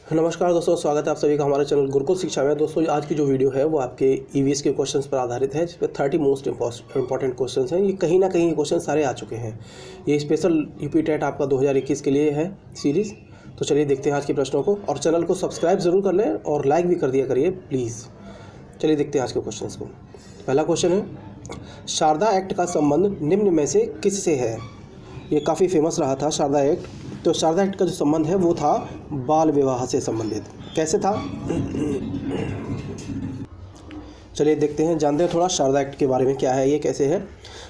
नमस्कार दोस्तों, स्वागत है आप सभी का हमारे चैनल गुरुकुल शिक्षा में। दोस्तों आज की जो वीडियो है वो आपके ईवीएस के क्वेश्चंस पर आधारित है, जिसमें 30 मोस्ट इंपॉर्टेंट क्वेश्चंस हैं। ये कहीं ना कहीं ये क्वेश्चन सारे आ चुके हैं। ये स्पेशल यूपी टेट आपका 2021 के लिए है सीरीज़। तो चलिए देखते हैं आज के प्रश्नों को, और चैनल को सब्सक्राइब ज़रूर कर लें और लाइक भी कर दिया करिए प्लीज़। चलिए देखते हैं आज के क्वेश्चन को। पहला क्वेश्चन है, शारदा एक्ट का संबंध निम्न में से किससे है? ये काफ़ी फेमस रहा था शारदा एक्ट। तो शारदा एक्ट का जो संबंध है वो था बाल विवाह से संबंधित। कैसे था, चलिए देखते हैं, जानते हैं थोड़ा शारदा एक्ट के बारे में, क्या है ये, कैसे है।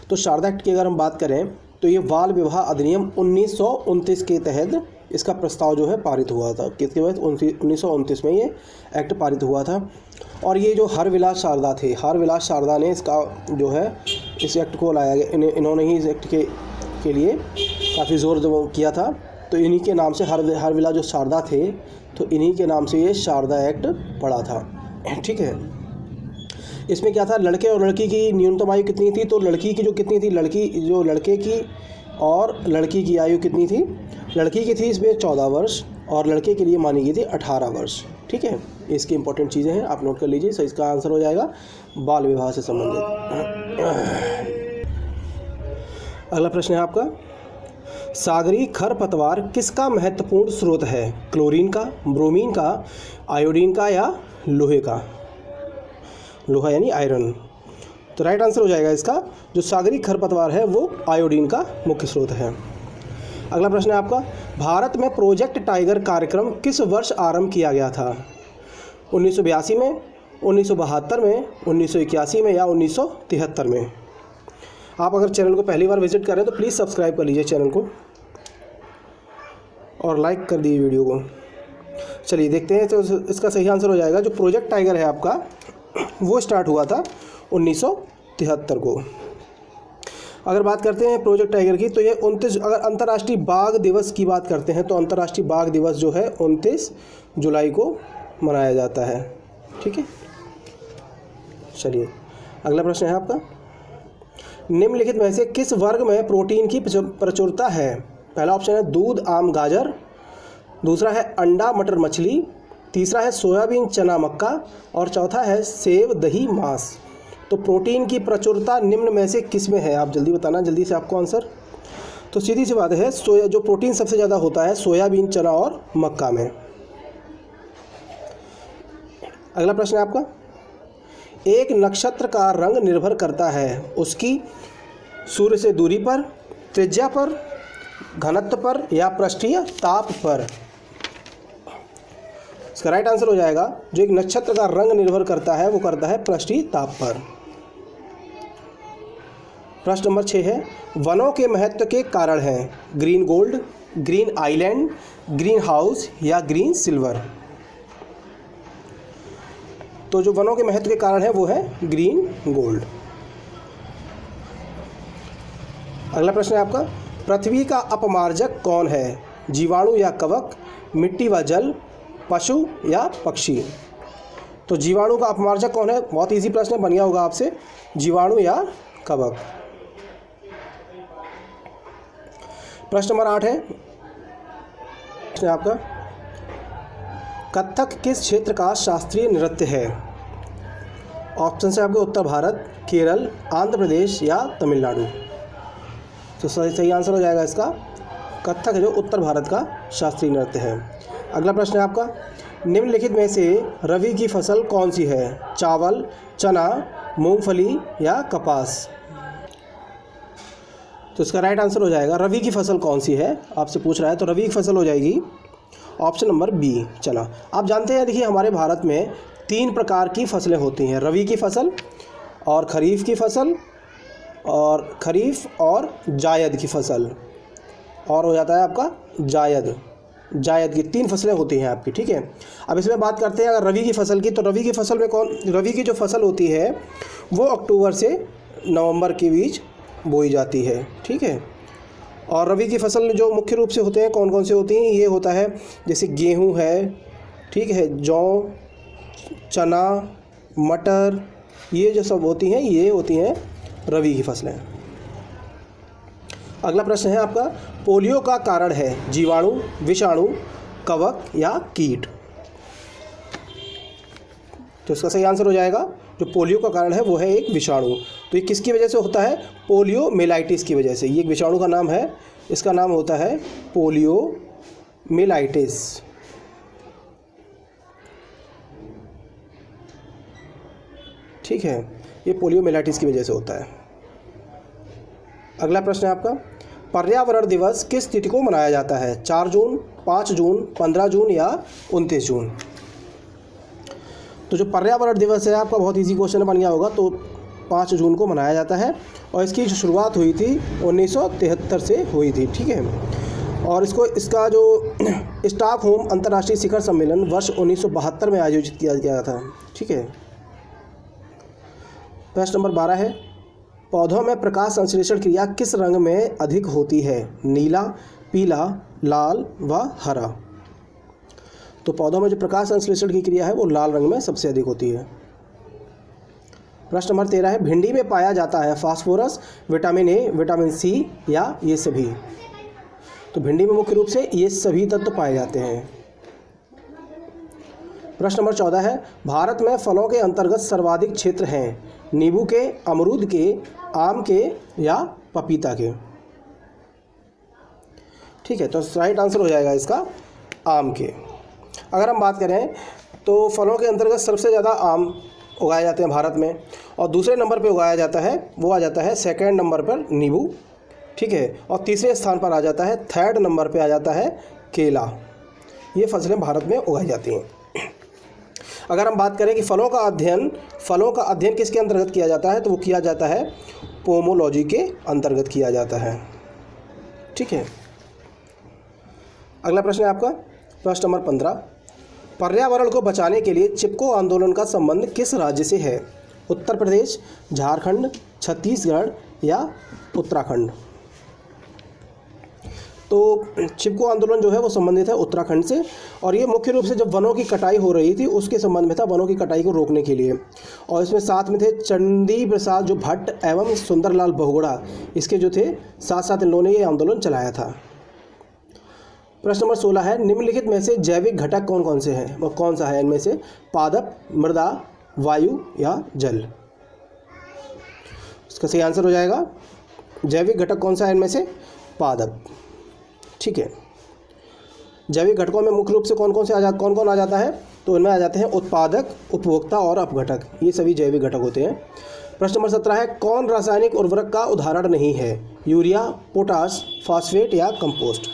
तो शारदा एक्ट की अगर हम बात करें तो ये बाल विवाह अधिनियम 1929 के तहत इसका प्रस्ताव जो है पारित हुआ था। किसके बाद? 1929 में ये एक्ट पारित हुआ था। और ये जो हरविलास शारदा थे, हरविलास शारदा ने इसका जो है इस एक्ट को लाया गया। इन्होंने ही इस एक्ट के लिए काफ़ी ज़ोर किया था। तो इन्हीं के नाम से हरविलास जो शारदा थे, तो इन्हीं के नाम से ये शारदा एक्ट पड़ा था। ठीक है। इसमें क्या था, लड़के और लड़की की न्यूनतम आयु कितनी थी? तो लड़की की जो कितनी थी, लड़के की और लड़की की आयु कितनी थी? लड़की की थी इसमें 14 वर्ष और लड़के के लिए मानी गई थी 18 वर्ष। ठीक है, इसकी इंपॉर्टेंट चीज़ें हैं, आप नोट कर लीजिए। सो इसका आंसर हो जाएगा बाल विवाह से संबंधित। अगला प्रश्न है आपका, सागरी खरपतवार किसका महत्वपूर्ण स्रोत है? क्लोरीन का, ब्रोमीन का, आयोडीन का या लोहे का? लोहा यानी आयरन। तो राइट आंसर हो जाएगा इसका, जो सागरी खरपतवार है वो आयोडीन का मुख्य स्रोत है। अगला प्रश्न है आपका, भारत में प्रोजेक्ट टाइगर कार्यक्रम किस वर्ष आरंभ किया गया था? 1982 में, 1972 में, 1981 में या 1973 में? आप अगर चैनल को पहली बार विजिट करें तो प्लीज़ सब्सक्राइब कर लीजिए चैनल को और लाइक कर दीजिए वीडियो को। चलिए देखते हैं। तो इसका सही आंसर हो जाएगा, जो प्रोजेक्ट टाइगर है आपका वो स्टार्ट हुआ था 1973 को। अगर बात करते हैं प्रोजेक्ट टाइगर की, तो ये 29, अगर अंतर्राष्ट्रीय बाघ दिवस की बात करते हैं तो अंतर्राष्ट्रीय बाघ दिवस जो है 29 जुलाई को मनाया जाता है। ठीक है। चलिए अगला प्रश्न है आपका, निम्नलिखित में से किस वर्ग में प्रोटीन की प्रचुरता है? पहला ऑप्शन है दूध, आम, गाजर। दूसरा है अंडा, मटर, मछली। तीसरा है सोयाबीन, चना, मक्का। और चौथा है सेब, दही, मांस। तो प्रोटीन की प्रचुरता निम्न में से किस में है? आप जल्दी बताना, जल्दी से आपको आंसर। तो सीधी सी बात है, जो प्रोटीन सबसे ज़्यादा होता है सोयाबीन, चना और मक्का में। अगला प्रश्न है आपका, एक नक्षत्र का रंग निर्भर करता है उसकी सूर्य से दूरी पर, त्रिज्या पर, घनत्व पर या पृष्ठीय ताप पर? इसका राइट आंसर हो जाएगा, जो एक नक्षत्र का रंग निर्भर करता है वो करता है पृष्ठीय ताप पर। प्रश्न नंबर 6 है, वनों के महत्व के कारण हैं green gold, green island, green house या ग्रीन सिल्वर? तो जो वनों के महत्व के कारण है वो है ग्रीन गोल्ड। अगला प्रश्न है आपका, पृथ्वी का अपमार्जक कौन है? जीवाणु या कवक, मिट्टी व जल, पशु या पक्षी? तो जीवाणु का अपमार्जक कौन है? बहुत इजी प्रश्न बन गया होगा आपसे, जीवाणु या कवक। प्रश्न नंबर 8 है आपका, कथक किस क्षेत्र का शास्त्रीय नृत्य है? ऑप्शन है आपके उत्तर भारत, केरल, आंध्र प्रदेश या तमिलनाडु? तो सही आंसर हो जाएगा इसका, कथक जो उत्तर भारत का शास्त्रीय नृत्य है। अगला प्रश्न है आपका, निम्नलिखित में से रबी की फसल कौन सी है? चावल, चना, मूंगफली या कपास? तो इसका राइट आंसर हो जाएगा, रबी की फसल कौन सी है आपसे पूछ रहा है, तो रबी की फसल हो जाएगी ऑप्शन नंबर बी, चना। आप जानते हैं, देखिए हमारे भारत में 3 प्रकार की फसलें होती हैं, रबी की फसल और खरीफ की फसल और खरीफ और जायद की फसल, और हो जाता है आपका जायद की 3 फसलें होती हैं आपकी। ठीक है। अब इसमें बात करते हैं अगर रबी की फसल की, तो रबी की फसल में रबी की जो फसल होती है वो अक्टूबर से नवंबर के बीच बोई जाती है। ठीक है। और रबी की फसल जो मुख्य रूप से होते हैं कौन कौन से होती हैं? ये होता है जैसे गेहूं है, ठीक है, जौ, चना, मटर, ये जो सब होती हैं ये होती हैं रबी की फसलें। अगला प्रश्न है आपका, पोलियो का कारण है जीवाणु, विषाणु, कवक या कीट? तो इसका सही आंसर हो जाएगा जो पोलियो का कारण है वो है एक विषाणु। तो ये किसकी वजह से होता है? पोलियोमेलाइटिस की वजह से। ये एक विषाणु का नाम है, इसका नाम होता है पोलियोमेलाइटिस। ठीक है, ये पोलियोमेलाइटिस की वजह से होता है। अगला प्रश्न है आपका, पर्यावरण दिवस किस तिथि को मनाया जाता है? 4 जून, 5 जून, 15 जून या 29 जून? तो जो पर्यावरण दिवस है आपका बहुत इजी क्वेश्चन बन गया होगा। तो 5 जून को मनाया जाता है और इसकी जो शुरुआत हुई थी 1973 से हुई थी। ठीक है, और इसका जो स्टॉकहोम अंतर्राष्ट्रीय शिखर सम्मेलन वर्ष 1972 में आयोजित किया गया था। ठीक है। प्रश्न नंबर 12 है, पौधों में प्रकाश संश्लेषण क्रिया किस रंग में अधिक होती है? नीला, पीला, लाल व हरा। तो पौधों में जो प्रकाश संश्लेषण की क्रिया है वो लाल रंग में सबसे अधिक होती है। प्रश्न नंबर 13 है, भिंडी में पाया जाता है phosphorus, vitamin A, vitamin C या ये सभी? तो भिंडी में मुख्य रूप से ये सभी तत्व पाए जाते हैं। प्रश्न नंबर 14 है, भारत में फलों के अंतर्गत सर्वाधिक क्षेत्र हैं? नींबू के, अमरूद के, आम के या पपीता के? ठीक है, तो राइट आंसर हो जाएगा इसका आम के। अगर हम बात करें तो फलों के अंतर्गत सबसे ज़्यादा आम उगाए जाते हैं भारत में, और दूसरे नंबर पे उगाया जाता है वो आ जाता है सेकंड नंबर पर नींबू। ठीक है, और तीसरे स्थान पर आ जाता है, थर्ड नंबर पे आ जाता है केला। ये फसलें भारत में उगाई जाती हैं। अगर हम बात करें कि फलों का अध्ययन किसके अंतर्गत किया जाता है, तो वो किया जाता है पोमोलॉजी के अंतर्गत किया जाता है। ठीक है। अगला प्रश्न है आपका प्रश्न नंबर 15, पर्यावरण को बचाने के लिए चिपको आंदोलन का संबंध किस राज्य से है? उत्तर प्रदेश, झारखंड, छत्तीसगढ़ या उत्तराखंड? तो चिपको आंदोलन जो है वो संबंधित है उत्तराखंड से, और ये मुख्य रूप से जब वनों की कटाई हो रही थी उसके संबंध में था, वनों की कटाई को रोकने के लिए। और इसमें साथ में थे चंडी प्रसाद जो भट्ट एवं सुंदरलाल बहुगुणा, इसके जो थे साथ साथ इन लोगों ने ये आंदोलन चलाया था। प्रश्न नंबर 16 है, निम्नलिखित में से जैविक घटक कौन कौन से हैं? वो कौन सा है इनमें से? पादप, मृदा, वायु या जल? इसका सही आंसर हो जाएगा जैविक घटक कौन सा है इनमें से? पादप। ठीक है। जैविक घटकों में मुख्य रूप से कौन कौन आ जाता है? तो इनमें आ जाते हैं उत्पादक, उपभोक्ता और अपघटक, ये सभी जैविक घटक होते हैं। प्रश्न नंबर 17 है, कौन रासायनिक उर्वरक का उदाहरण नहीं है? यूरिया, पोटाश, फास्फेट या कंपोस्ट?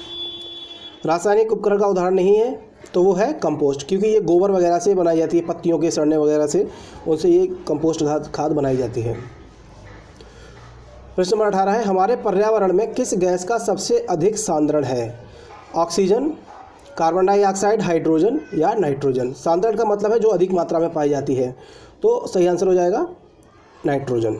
रासायनिक उपकरण का उदाहरण नहीं है तो वो है कंपोस्ट, क्योंकि ये गोबर वगैरह से बनाई जाती है, पत्तियों के सड़ने वगैरह से, उनसे ये कंपोस्ट खाद बनाई जाती है। प्रश्न नंबर 18 है, हमारे पर्यावरण में किस गैस का सबसे अधिक सांद्रण है? ऑक्सीजन, कार्बन डाइऑक्साइड, हाइड्रोजन या नाइट्रोजन? सांद्रण का मतलब है जो अधिक मात्रा में पाई जाती है, तो सही आंसर हो जाएगा नाइट्रोजन।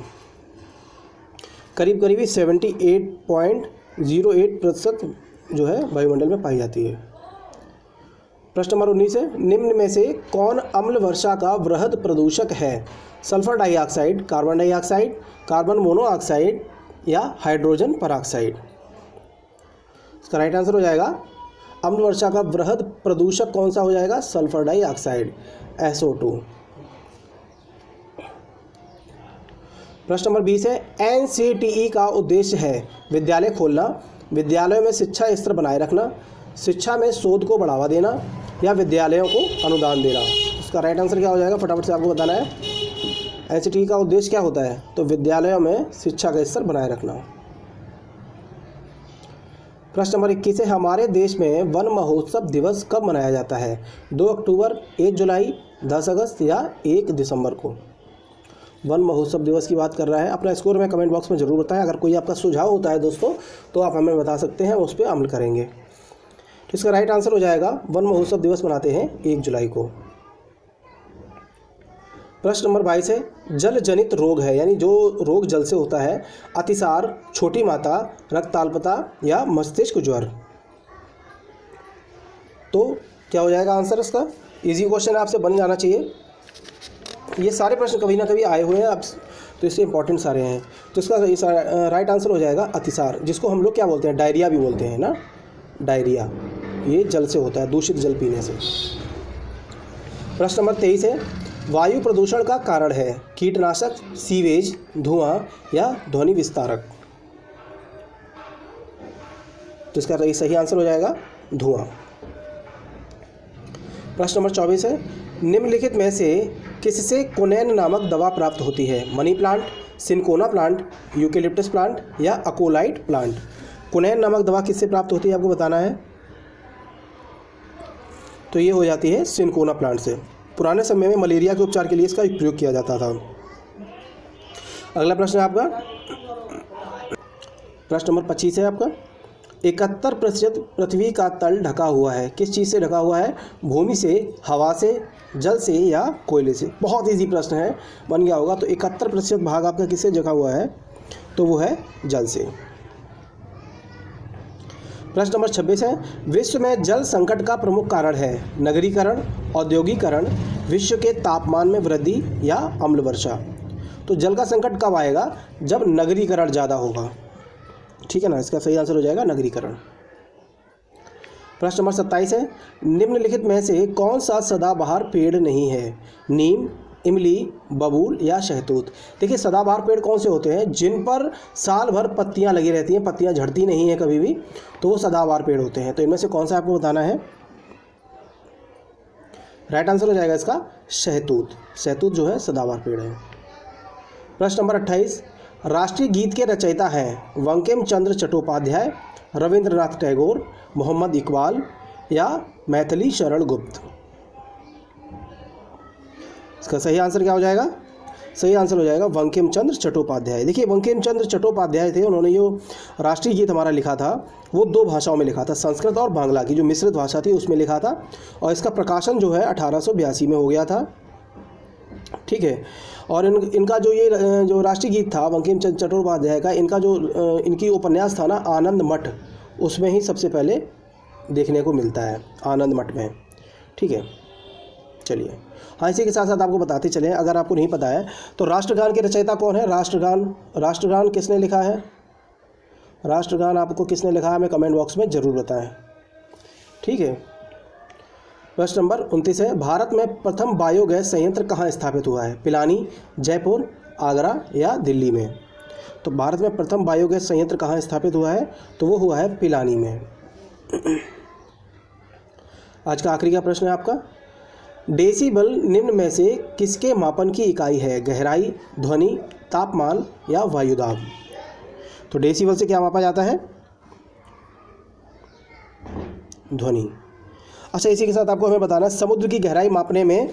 करीब करीब 78.08% जो है वायुमंडल में पाई जाती है। प्रश्न नंबर 19 है, निम्न में से कौन अम्ल वर्षा का वृहद प्रदूषक है? Sulphur dioxide, carbon dioxide, carbon monoxide या हाइड्रोजन परऑक्साइड? इसका राइट आंसर हो जाएगा अम्ल वर्षा का वृहद प्रदूषक कौन सा हो जाएगा? Sulphur dioxide, SO2। प्रश्न नंबर 20 है, NCTE का उद्देश्य है विद्यालय खोलना, विद्यालयों में शिक्षा स्तर बनाए रखना, शिक्षा में शोध को बढ़ावा देना या विद्यालयों को अनुदान देना? इसका राइट आंसर क्या हो जाएगा? फटाफट से आपको बताना है। NCTE का उद्देश्य क्या होता है? तो विद्यालयों में शिक्षा का स्तर बनाए रखना। प्रश्न नंबर 21 है, हमारे देश में वन महोत्सव दिवस कब मनाया जाता है? 2 अक्टूबर, 1 जुलाई, 10 अगस्त या 1 दिसंबर को? वन महोत्सव दिवस की बात कर रहा है। अपना स्कोर में कमेंट बॉक्स में ज़रूर बताएं। अगर कोई आपका सुझाव होता है दोस्तों तो आप हमें बता सकते हैं, उस पर अमल करेंगे। तो इसका राइट आंसर हो जाएगा वन महोत्सव दिवस मनाते हैं 1 जुलाई को। प्रश्न नंबर 22 है, जल जनित रोग है, यानी जो रोग जल से होता है, अतिसार, छोटी माता, रक्ताल्पता या मस्तिष्क ज्वर? तो क्या हो जाएगा आंसर इसका? इजी क्वेश्चन है, आपसे बन जाना चाहिए। ये सारे प्रश्न कभी ना कभी आए हुए हैं आप, तो इससे इंपॉर्टेंट सारे हैं। तो इसका राइट आंसर हो जाएगा अतिसार, जिसको हम लोग क्या बोलते हैं? डायरिया भी बोलते हैं ना, डायरिया। ये जल से होता है, दूषित जल पीने से। प्रश्न नंबर 23 है, वायु प्रदूषण का कारण है? कीटनाशक, सीवेज, धुआं या ध्वनि विस्तारक? तो इसका सही आंसर हो जाएगा धुआं। प्रश्न नंबर 24 है, निम्नलिखित में से किससे कोनेन नामक दवा प्राप्त होती है? Money plant, cinchona plant, eucalyptus plant या अकोलाइट प्लांट? कोनेन नामक दवा किससे प्राप्त होती है आपको बताना है। तो ये हो जाती है सिनकोना प्लांट से। पुराने समय में मलेरिया के उपचार के लिए इसका प्रयोग किया जाता था। अगला प्रश्न है आपका प्रश्न नंबर 25 है आपका, 71% पृथ्वी का तल ढका हुआ है, किस चीज़ से ढका हुआ है? भूमि से, हवा से, जल से या कोयले से? बहुत इजी प्रश्न है, बन गया होगा। तो 71% भाग आपका किससे ढका हुआ है? तो वो है जल से। प्रश्न नंबर 26 है, विश्व में जल संकट का प्रमुख कारण है? नगरीकरण, औद्योगिकरण, विश्व के तापमान में वृद्धि या अम्ल वर्षा? तो जल का संकट कब आएगा? जब नगरीकरण ज़्यादा होगा, ठीक है ना। इसका सही आंसर हो जाएगा नगरीकरण। प्रश्न नंबर 27 है, निम्नलिखित में से कौन सा सदाबहार पेड़ नहीं है? नीम, इमली, बबूल या शहतूत? देखिए, सदाबहार पेड़ कौन से होते हैं? जिन पर साल भर पत्तियां लगी रहती हैं, पत्तियां झड़ती नहीं हैं कभी भी, तो वो सदाबहार पेड़ होते हैं। तो इनमें से कौन सा आपको बताना है? राइट आंसर हो जाएगा इसका शहतूत। शहतूत जो है सदाबहार पेड़ है। प्रश्न नंबर 28, राष्ट्रीय गीत के रचयिता हैं? बंकिम चंद्र चट्टोपाध्याय, रविंद्रनाथ टैगोर, मोहम्मद इकबाल या मैथिली शरण गुप्त? इसका सही आंसर क्या हो जाएगा? सही आंसर हो जाएगा बंकिम चंद्र चट्टोपाध्याय। देखिए, बंकिम चंद्र चट्टोपाध्याय थे, उन्होंने जो राष्ट्रीय गीत हमारा लिखा था वो 2 भाषाओं में लिखा था, संस्कृत और बांग्ला की जो मिश्रित भाषा थी उसमें लिखा था, और इसका प्रकाशन जो है 1882 में हो गया था, ठीक है। और इनका जो ये जो राष्ट्रीय गीत था बंकिम चंद्र चट्टोपाध्याय का, इनका जो इनकी उपन्यास था ना आनंद मठ, उसमें ही सबसे पहले देखने को मिलता है, आनंद मठ में, ठीक है। चलिए, हाँ, इसी के साथ साथ आपको बताते चलें, अगर आपको नहीं पता है तो राष्ट्रगान के रचयिता कौन है? राष्ट्रगान किसने लिखा है? राष्ट्रगान आपको किसने लिखा है? हमें कमेंट बॉक्स में ज़रूर बताएं, ठीक है। प्रश्न नंबर 29 है, भारत में प्रथम बायोगैस संयंत्र कहाँ स्थापित हुआ है? पिलानी, जयपुर, आगरा या दिल्ली में? तो भारत में प्रथम बायोगैस संयंत्र कहाँ स्थापित हुआ है? तो वो हुआ है पिलानी में। आज का आखिरी का प्रश्न है आपका, डेसिबल निम्न में से किसके मापन की इकाई है? गहराई, ध्वनि, तापमान या वायुदाब? तो डेसिबल से क्या मापा जाता है? ध्वनि। अच्छा, इसी के साथ आपको हमें बताना है समुद्र की गहराई मापने में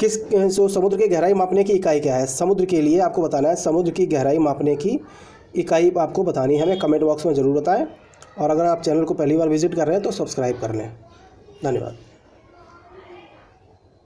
समुद्र की गहराई मापने की इकाई क्या है? समुद्र के लिए आपको बताना है समुद्र की गहराई मापने की इकाई आपको बतानी है, हमें कमेंट बॉक्स में ज़रूर बताएं। और अगर आप चैनल को पहली बार विजिट कर रहे हैं तो सब्सक्राइब कर लें। धन्यवाद।